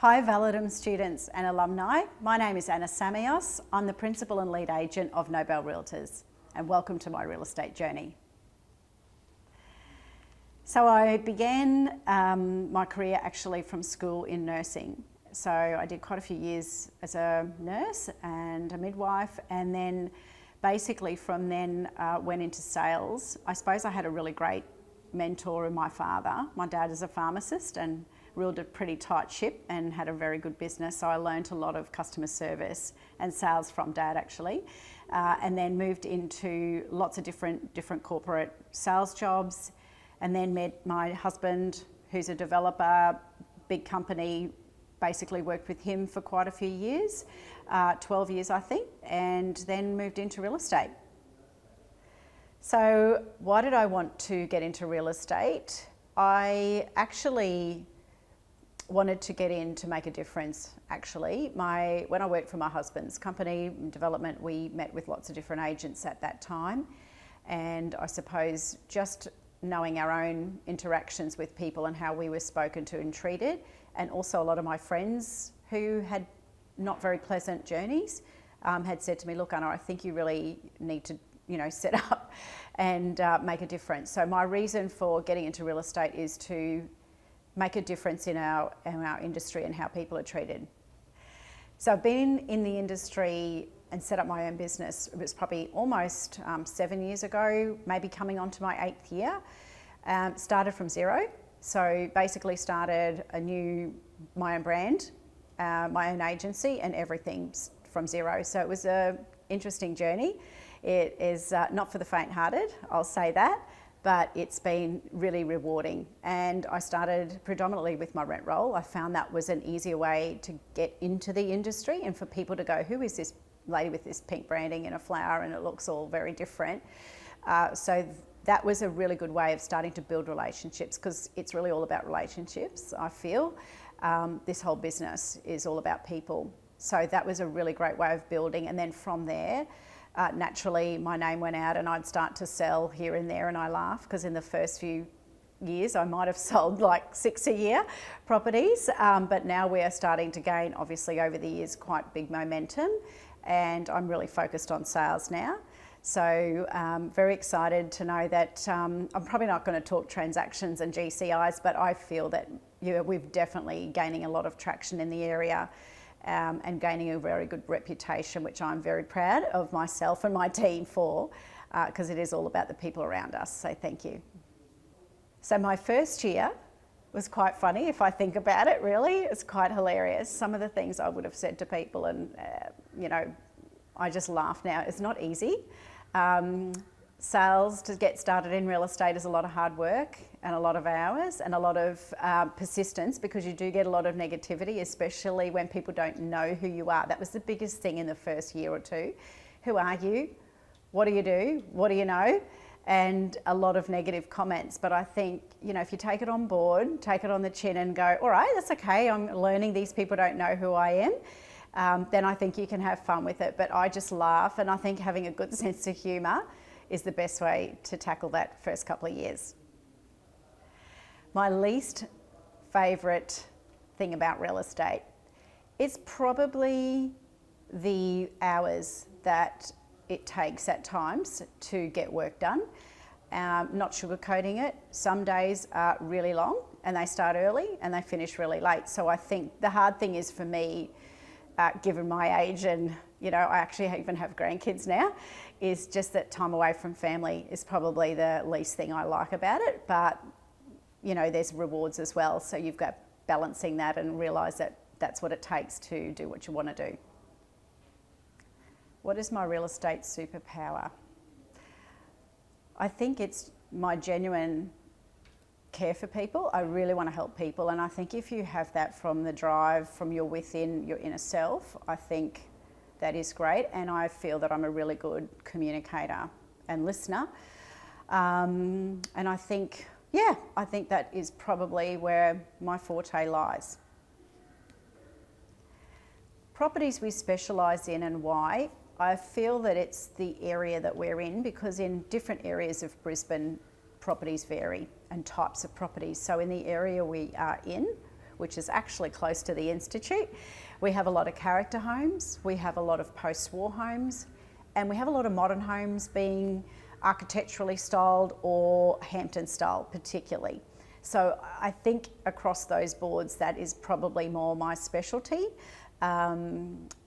Hi Validum students and alumni, my name is Anna Samios. I'm the Principal and Lead Agent of Nobel Realtors, and welcome to my real estate journey. So I began my career actually from school in nursing. So I did quite a few years as a nurse and a midwife, and then basically from then went into sales. I suppose I had a really great mentor in my father. My dad is a pharmacist and ruled a pretty tight ship and had a very good business, so I learned a lot of customer service and sales from Dad actually, and then moved into lots of different corporate sales jobs, and then met my husband, who's a developer, big company. Basically worked with him for quite a few years, 12 years I think, and then moved into real estate. So why did I want to get into real estate? I actually wanted to get in to make a difference actually. When I worked for my husband's company, development, we met with lots of different agents at that time, and I suppose just knowing our own interactions with people and how we were spoken to and treated, and also a lot of my friends who had not very pleasant journeys had said to me, look Anna, I think you really need to set up and make a difference. So my reason for getting into real estate is to make a difference in our industry and how people are treated. So I've been in the industry and set up my own business. It was probably almost 7 years ago, maybe coming on to my 8th year. Started from zero. So basically started my own brand, my own agency, and everything from zero. So it was an interesting journey. It is not for the faint-hearted, I'll say that, but it's been really rewarding. And I started predominantly with my rent roll. I found that was an easier way to get into the industry and for people to go, who is this lady with this pink branding and a flower, and it looks all very different. So that was a really good way of starting to build relationships, because it's really all about relationships, I feel. This whole business is all about people. So that was a really great way of building. And then from there, naturally my name went out and I'd start to sell here and there, and I laugh because in the first few years I might have sold like 6 a year properties, but now we are starting to gain, obviously over the years, quite big momentum, and I'm really focused on sales now. So very excited to know that I'm probably not going to talk transactions and GCIs, but I feel that we're definitely gaining a lot of traction in the area. And gaining a very good reputation, which I'm very proud of myself and my team for, because it is all about the people around us, so thank you. So my first year was quite funny, if I think about it really. It's quite hilarious. Some of the things I would have said to people, and I just laugh now. It's not easy. Sales, to get started in real estate, is a lot of hard work and a lot of hours and a lot of persistence, because you do get a lot of negativity, especially when people don't know who you are. That was the biggest thing in the first year or two. Who are you? What do you do? What do you know? And a lot of negative comments. But I think, if you take it on board, take it on the chin and go, all right, that's okay, I'm learning, these people don't know who I am, then I think you can have fun with it. But I just laugh, and I think having a good sense of humour is the best way to tackle that first couple of years. My least favourite thing about real estate is probably the hours that it takes at times to get work done. Not sugarcoating it, some days are really long and they start early and they finish really late. So I think the hard thing is for me, given my age, and I actually even have grandkids now, is just that time away from family is probably the least thing I like about it. But there's rewards as well, so you've got balancing that and realise that that's what it takes to do what you want to do. What is my real estate superpower? I think it's my genuine care for people. I really want to help people, and I think if you have that from the drive, from your inner self, I think that is great. And I feel that I'm a really good communicator and listener, and I think that is probably where my forte lies. Properties we specialise in, and why. I feel that it's the area that we're in, because in different areas of Brisbane, properties vary and types of properties. So in the area we are in, which is actually close to the Institute. We have a lot of character homes, we have a lot of post-war homes, and we have a lot of modern homes being architecturally styled or Hampton style particularly. So I think across those boards that is probably more my specialty,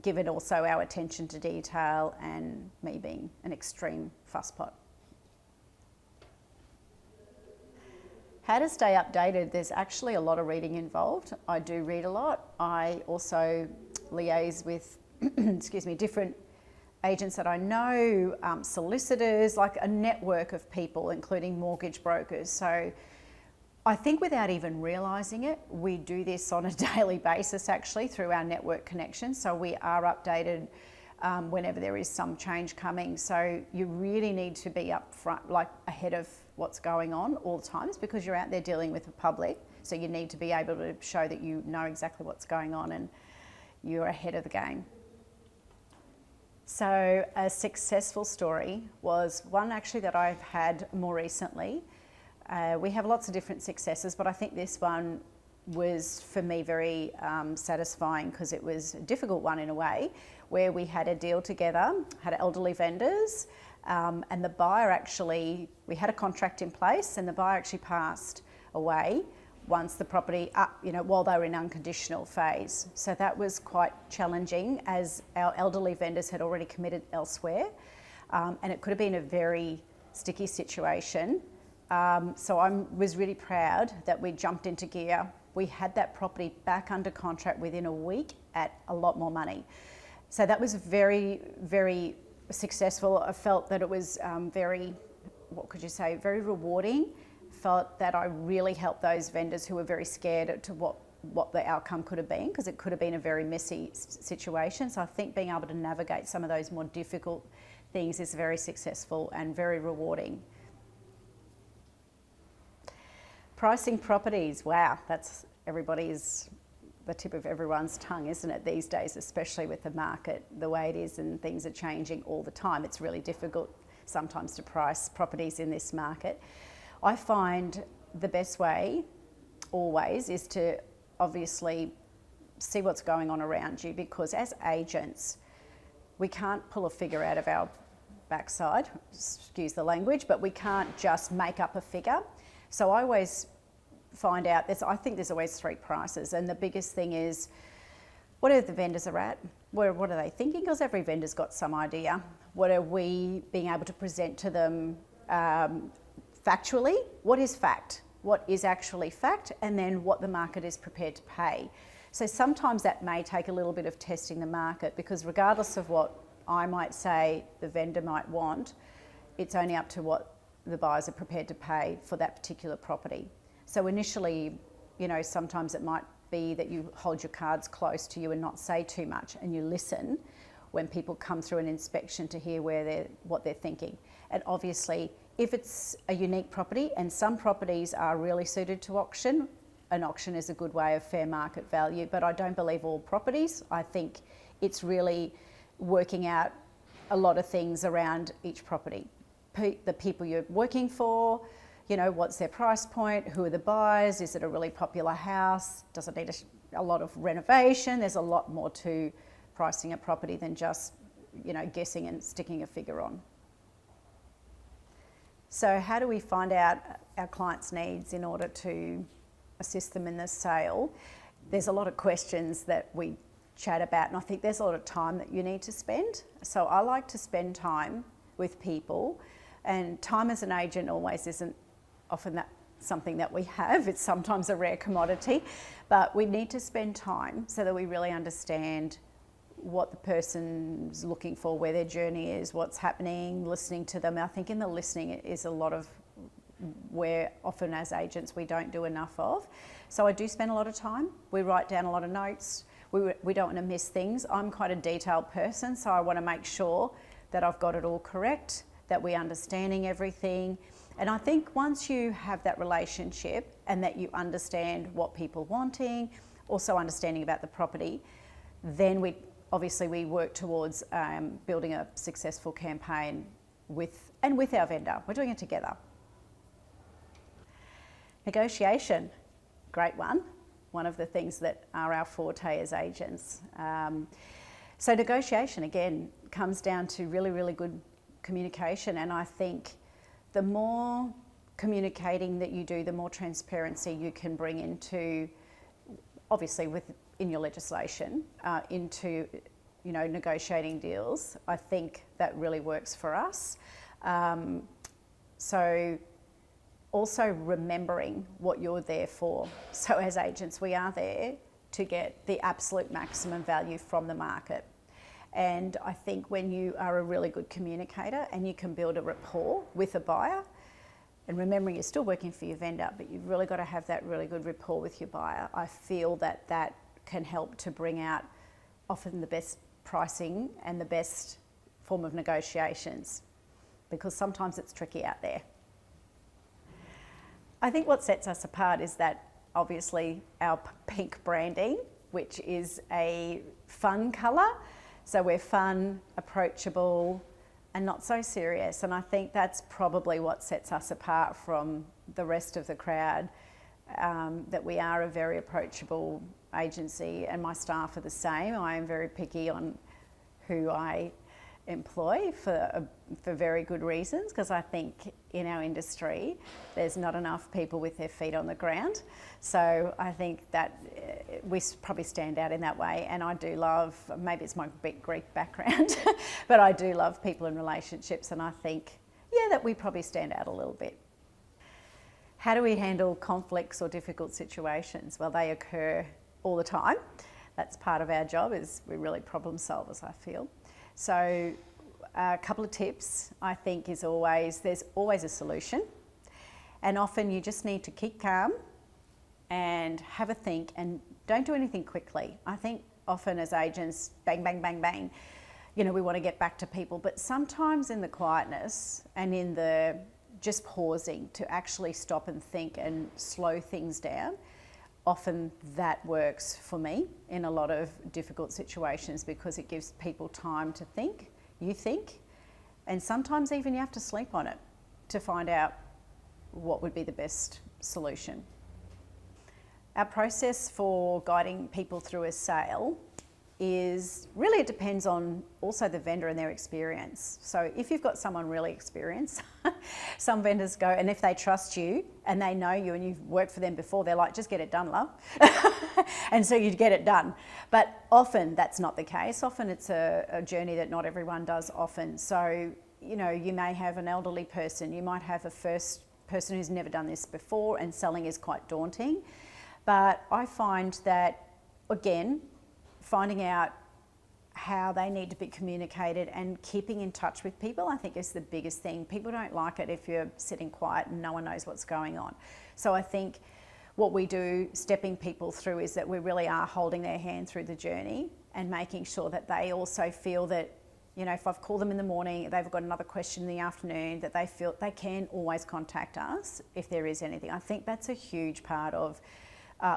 given also our attention to detail and me being an extreme fusspot. How to stay updated? There's actually a lot of reading involved. I do read a lot. I also liaise with different agents that I know, solicitors, like a network of people, including mortgage brokers. So I think without even realising it, we do this on a daily basis actually through our network connections. So we are updated whenever there is some change coming. So you really need to be up front, like ahead of what's going on all the times, because you're out there dealing with the public. So you need to be able to show that you know exactly what's going on and you're ahead of the game. So a successful story was one actually that I've had more recently. We have lots of different successes, but I think this one was for me very satisfying because it was a difficult one in a way, where we had a deal together, had elderly vendors, and the buyer actually, we had a contract in place and the buyer actually passed away once the property, while they were in unconditional phase. So that was quite challenging as our elderly vendors had already committed elsewhere, and it could have been a very sticky situation. So I was really proud that we jumped into gear. We had that property back under contract within a week at a lot more money. So that was very, very successful. I felt that it was very rewarding. Felt that I really helped those vendors who were very scared to what the outcome could have been, because it could have been a very messy situation. So I think being able to navigate some of those more difficult things is very successful and very rewarding. Pricing properties, wow, that's the tip of everyone's tongue, isn't it, these days, especially with the market the way it is and things are changing all the time. It's really difficult sometimes to price properties in this market. I find the best way always is to obviously see what's going on around you, because as agents, we can't pull a figure out of our backside, excuse the language, but we can't just make up a figure. So I always find out, I think there's always three prices, and the biggest thing is, what are the vendors are at? What are they thinking? Because every vendor's got some idea. What are we being able to present to them factually? What is fact? What is actually fact? And then what the market is prepared to pay. So sometimes that may take a little bit of testing the market, because regardless of what I might say the vendor might want, it's only up to what the buyers are prepared to pay for that particular property. So initially, sometimes it might be that you hold your cards close to you and not say too much, and you listen when people come through an inspection to hear what they're thinking. And obviously, if it's a unique property, and some properties are really suited to auction, an auction is a good way of fair market value, but I don't believe all properties. I think it's really working out a lot of things around each property. The people you're working for, what's their price point, who are the buyers, is it a really popular house, does it need a lot of renovation? There's a lot more to pricing a property than just, guessing and sticking a figure on. So how do we find out our clients' needs in order to assist them in the sale? There's a lot of questions that we chat about, and I think there's a lot of time that you need to spend. So I like to spend time with people, and time as an agent always isn't often that something that we have. It's sometimes a rare commodity, but we need to spend time so that we really understand what the person's looking for, where their journey is, what's happening, listening to them. I think in the listening is a lot of where often as agents we don't do enough of. So I do spend a lot of time. We write down a lot of notes. We don't want to miss things. I'm quite a detailed person, so I want to make sure that I've got it all correct, that we're understanding everything. And I think once you have that relationship and that you understand what people are wanting, also understanding about the property, then we work towards building a successful campaign with our vendor. We're doing it together. Negotiation, great one. one of the things that are our forte as agents. So negotiation, again, comes down to really, really good communication. And I think the more communicating that you do, the more transparency you can bring into, obviously in your legislation, into negotiating deals. I think that really works for us. So also remembering what you're there for. So as agents, we are there to get the absolute maximum value from the market. And I think when you are a really good communicator and you can build a rapport with a buyer, and remembering you're still working for your vendor, but you've really got to have that really good rapport with your buyer, I feel that that can help to bring out often the best pricing and the best form of negotiations, because sometimes it's tricky out there. I think what sets us apart is that obviously our pink branding, which is a fun colour. So we're fun, approachable, and not so serious. And I think that's probably what sets us apart from the rest of the crowd, that we are a very approachable agency, and my staff are the same. I am very picky on who I employ for very good reasons, because I think in our industry there's not enough people with their feet on the ground. So I think that we probably stand out in that way. And I do love, maybe it's my Greek background, but I do love people and relationships, and I think, that we probably stand out a little bit. How do we handle conflicts or difficult situations? Well, they occur all the time. That's part of our job, is we're really problem solvers, I feel. So a couple of tips, I think, is there's always a solution. And often you just need to keep calm and have a think, and don't do anything quickly. I think often as agents, bang, bang, bang, bang, we want to get back to people. But sometimes in the quietness and in the just pausing to actually stop and think and slow things down, often that works for me in a lot of difficult situations, because it gives people time to think, and sometimes even you have to sleep on it to find out what would be the best solution. Our process for guiding people through a sale is really, it depends on also the vendor and their experience. So if you've got someone really experienced, some vendors go, and if they trust you and they know you and you've worked for them before, they're like, just get it done, love. And so you'd get it done. But often that's not the case. Often it's a journey that not everyone does often. So, you may have an elderly person, you might have a first person who's never done this before, and selling is quite daunting. But I find that, again, finding out how they need to be communicated and keeping in touch with people, I think, is the biggest thing. People don't like it if you're sitting quiet and no one knows what's going on. So I think what we do, stepping people through, is that we really are holding their hand through the journey and making sure that they also feel that, if I've called them in the morning, they've got another question in the afternoon, that they feel they can always contact us if there is anything. I think that's a huge part of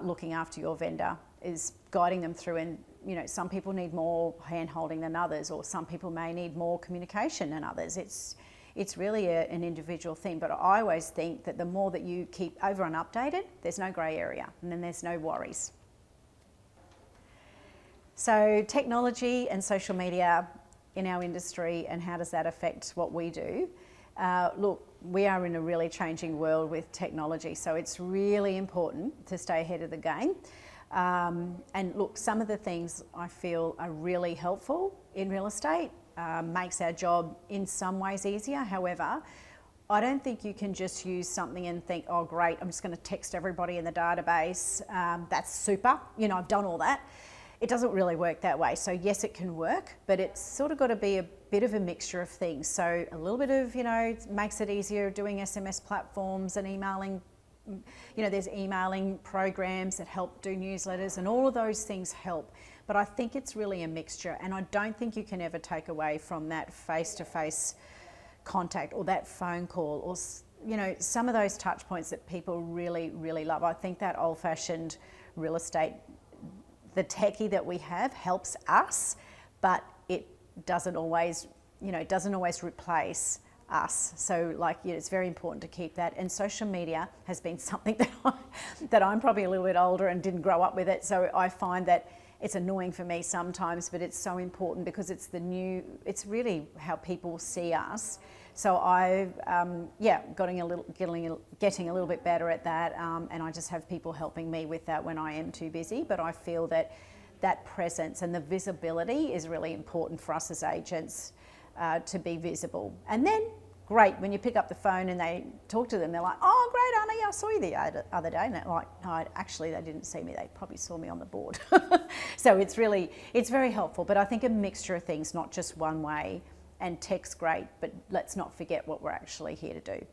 looking after your vendor, is guiding them through. And some people need more hand holding than others, or some people may need more communication than others. It's really an individual thing, but I always think that the more that you keep over and updated, there's no grey area, and then there's no worries. So technology and social media in our industry, and how does that affect what we do? Look, we are in a really changing world with technology, so it's really important to stay ahead of the game. And look, some of the things I feel are really helpful in real estate, makes our job in some ways easier. However, I don't think you can just use something and think, oh great, I'm just going to text everybody in the database, that's super, I've done all that. It doesn't really work that way. So yes, it can work, but it's sort of got to be a bit of a mixture of things. So a little bit of, makes it easier doing SMS platforms and emailing. There's emailing programs that help do newsletters, and all of those things help. But I think it's really a mixture, and I don't think you can ever take away from that face-to-face contact or that phone call, or some of those touch points that people really, really love. I think that old-fashioned real estate, the techie that we have, helps us, but it doesn't always replace us. So like, it's very important to keep that. And social media has been something that I'm probably a little bit older and didn't grow up with it. So I find that it's annoying for me sometimes, but it's so important because it's really how people see us. So I've, getting a little bit better at that. And I just have people helping me with that when I am too busy. But I feel that presence and the visibility is really important for us as agents, to be visible. And then, great, when you pick up the phone and they talk to them, they're like, oh, great, Annie, I saw you the other day. And they're like, no, actually, they didn't see me. They probably saw me on the board. So it's very helpful. But I think a mixture of things, not just one way. And tech's great, but let's not forget what we're actually here to do.